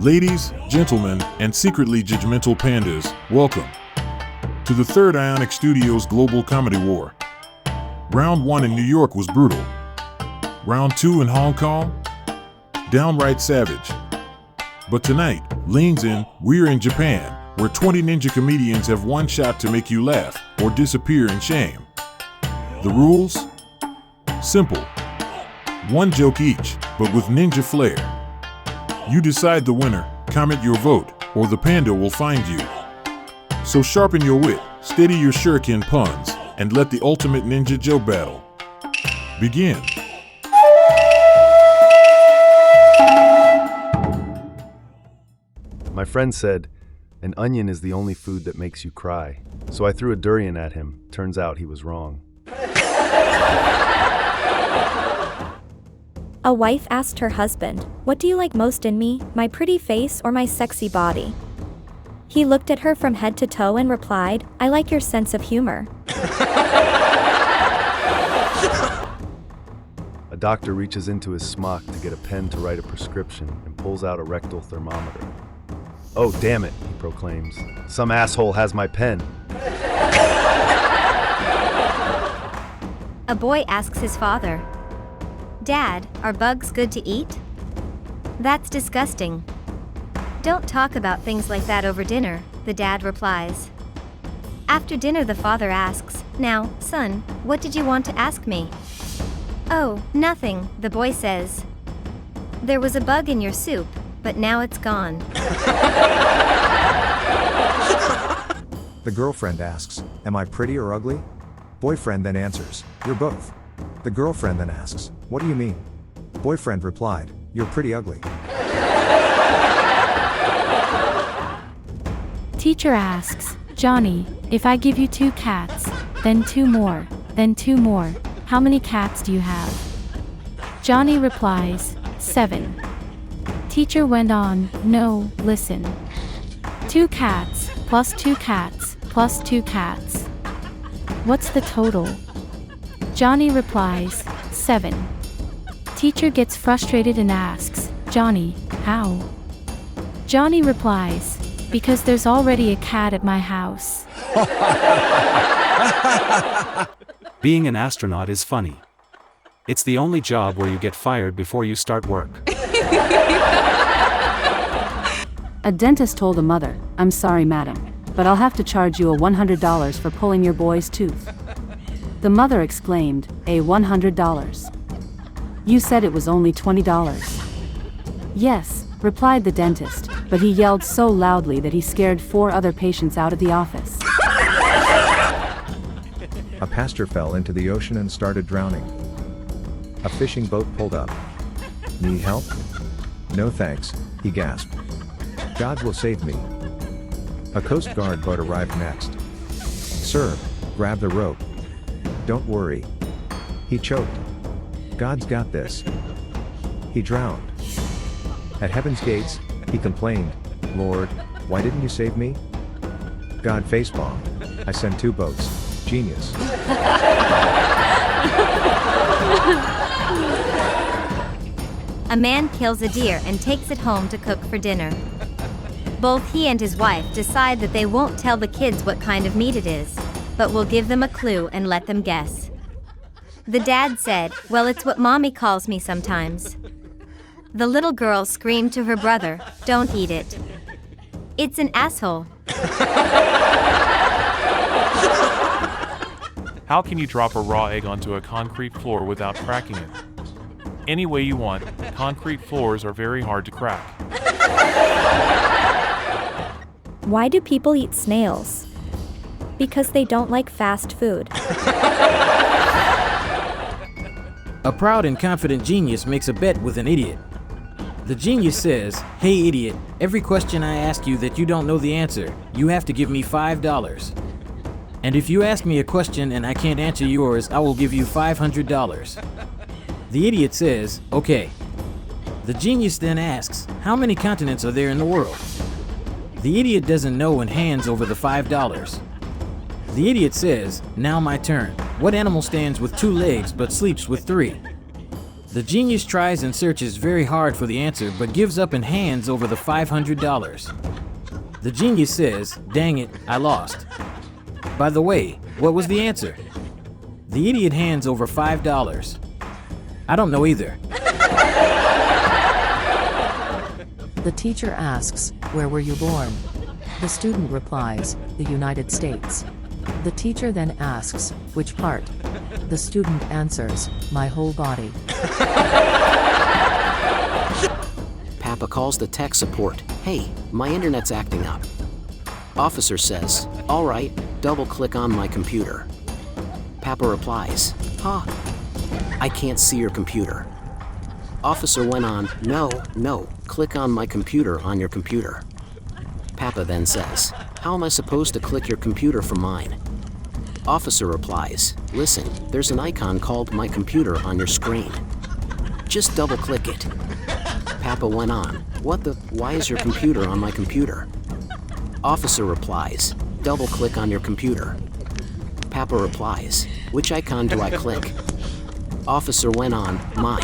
Ladies, gentlemen, and secretly judgmental pandas, welcome to the third Aionic Studios Global Comedy War. Round 1 in New York was brutal. Round 2 in Hong Kong? Downright savage. But tonight, leans in, we're in Japan, where 20 ninja comedians have one shot to make you laugh or disappear in shame. The rules? Simple. One joke each, but with ninja flair. You decide the winner, comment your vote, or the panda will find you. So sharpen your wit, steady your shuriken puns, and let the ultimate ninja joke battle begin. My friend said, an onion is the only food that makes you cry. So I threw a durian at him. Turns out he was wrong. A wife asked her husband, "What do you like most in me, my pretty face or my sexy body?" He looked at her from head to toe and replied, "I like your sense of humor." A doctor reaches into his smock to get a pen to write a prescription and pulls out a rectal thermometer. "Oh, damn it," he proclaims. "Some asshole has my pen." A boy asks his father, "Dad, are bugs good to eat?" "That's disgusting." "Don't talk about things like that over dinner," the dad replies. After dinner, the father asks, "Now, son, what did you want to ask me?" "Oh, nothing," the boy says. "There was a bug in your soup, but now it's gone." The girlfriend asks, "Am I pretty or ugly?" Boyfriend then answers, "You're both." The girlfriend then asks, "What do you mean?" Boyfriend replied, "You're pretty ugly." Teacher asks, "Johnny, if I give you 2 cats, then 2 more, then 2 more, how many cats do you have?" Johnny replies, 7. Teacher went on, "No, listen. 2 cats, plus 2 cats, plus 2 cats. What's the total?" Johnny replies, 7. Teacher gets frustrated and asks, "Johnny, how?" Johnny replies, "Because there's already a cat at my house." Being an astronaut is funny. It's the only job where you get fired before you start work. A dentist told a mother, "I'm sorry, madam, but I'll have to charge you a $100 for pulling your boy's tooth." The mother exclaimed, "A $100? You said it was only $20. "Yes," replied the dentist, but he yelled so loudly that he scared 4 other patients out of the office. A pastor fell into the ocean and started drowning. A fishing boat pulled up. "Need help?" "No thanks," he gasped. "God will save me." A Coast Guard boat arrived next. "Sir, grab the rope." "Don't worry." He choked. "God's got this." He drowned. At heaven's gates, he complained, "Lord, why didn't you save me?" God facepalmed. "I sent 2 boats. Genius." A man kills a deer and takes it home to cook for dinner. Both he and his wife decide that they won't tell the kids what kind of meat it is, but will give them a clue and let them guess. The dad said, "Well, it's what mommy calls me sometimes." The little girl screamed to her brother, "Don't eat it. It's an asshole." How can you drop a raw egg onto a concrete floor without cracking it? Any way you want, concrete floors are very hard to crack. Why do people eat snails? Because they don't like fast food. A proud and confident genius makes a bet with an idiot. The genius says, "Hey idiot, every question I ask you that you don't know the answer, you have to give me $5. And if you ask me a question and I can't answer yours, I will give you $500. The idiot says, "Okay." The genius then asks, "How many continents are there in the world?" The idiot doesn't know and hands over the $5. The idiot says, "Now my turn. What animal stands with 2 legs but sleeps with 3?" The genius tries and searches very hard for the answer but gives up and hands over the $500. The genius says, "Dang it, I lost." By the way, what was the answer? The idiot hands over $5. I don't know either. The teacher asks, "Where were you born?" The student replies, "The United States." The teacher then asks, "Which part?" The student answers, "My whole body." Papa calls the tech support. "Hey, my internet's acting up." Officer says, "All right, double-click on my computer." Papa replies, "Huh? I can't see your computer." Officer went on, No, click on my computer on your computer." Papa then says, "How am I supposed to click your computer from mine?" Officer replies, "Listen, there's an icon called My Computer on your screen. Just double-click it." Papa went on, Why is your computer on my computer?" Officer replies, "Double-click on your computer." Papa replies, "Which icon do I click?" Officer went on, "My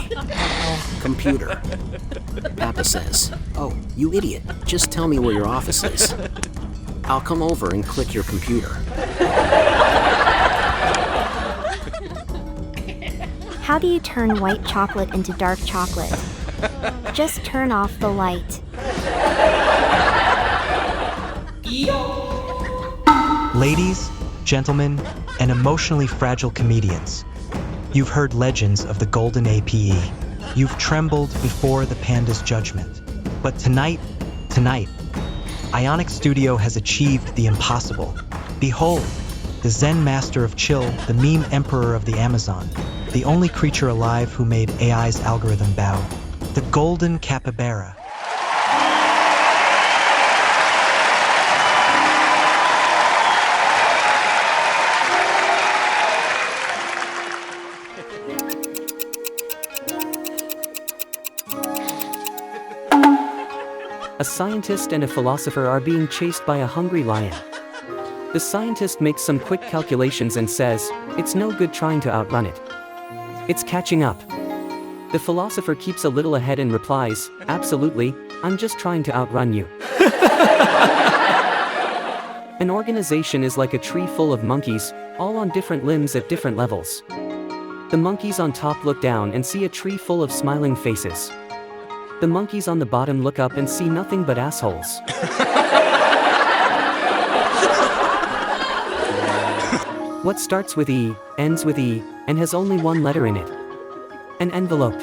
computer." Papa says, "Oh, you idiot, just tell me where your office is. I'll come over and click your computer." How do you turn white chocolate into dark chocolate? Just turn off the light. Ladies, gentlemen, and emotionally fragile comedians, you've heard legends of the Golden APE. You've trembled before the panda's judgment. But tonight, Aionic Studio has achieved the impossible. Behold, the Zen master of chill, the meme emperor of the Amazon, the only creature alive who made AI's algorithm bow, the Golden Capybara. A scientist and a philosopher are being chased by a hungry lion. The scientist makes some quick calculations and says, "It's no good trying to outrun it. It's catching up." The philosopher keeps a little ahead and replies, "Absolutely, I'm just trying to outrun you." An organization is like a tree full of monkeys, all on different limbs at different levels. The monkeys on top look down and see a tree full of smiling faces. The monkeys on the bottom look up and see nothing but assholes. What starts with E, ends with E, and has only one letter in it? An envelope.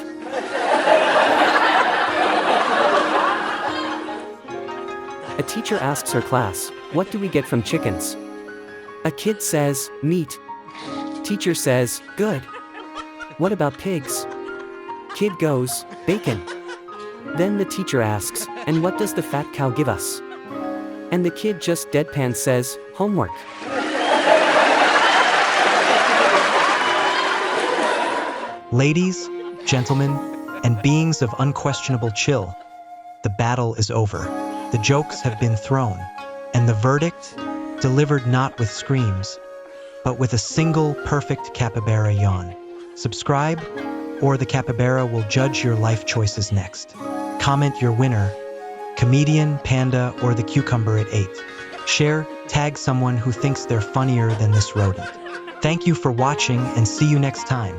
A teacher asks her class, "What do we get from chickens?" A kid says, "Meat." Teacher says, "Good. What about pigs?" Kid goes, "Bacon." Then the teacher asks, "And what does the fat cow give us?" And the kid just deadpan says, "Homework." Ladies, gentlemen, and beings of unquestionable chill, the battle is over. The jokes have been thrown, and the verdict delivered not with screams, but with a single perfect capybara yawn. Subscribe, or the capybara will judge your life choices next. Comment your winner, comedian, panda, or the cucumber at 8. Share, tag someone who thinks they're funnier than this rodent. Thank you for watching and see you next time.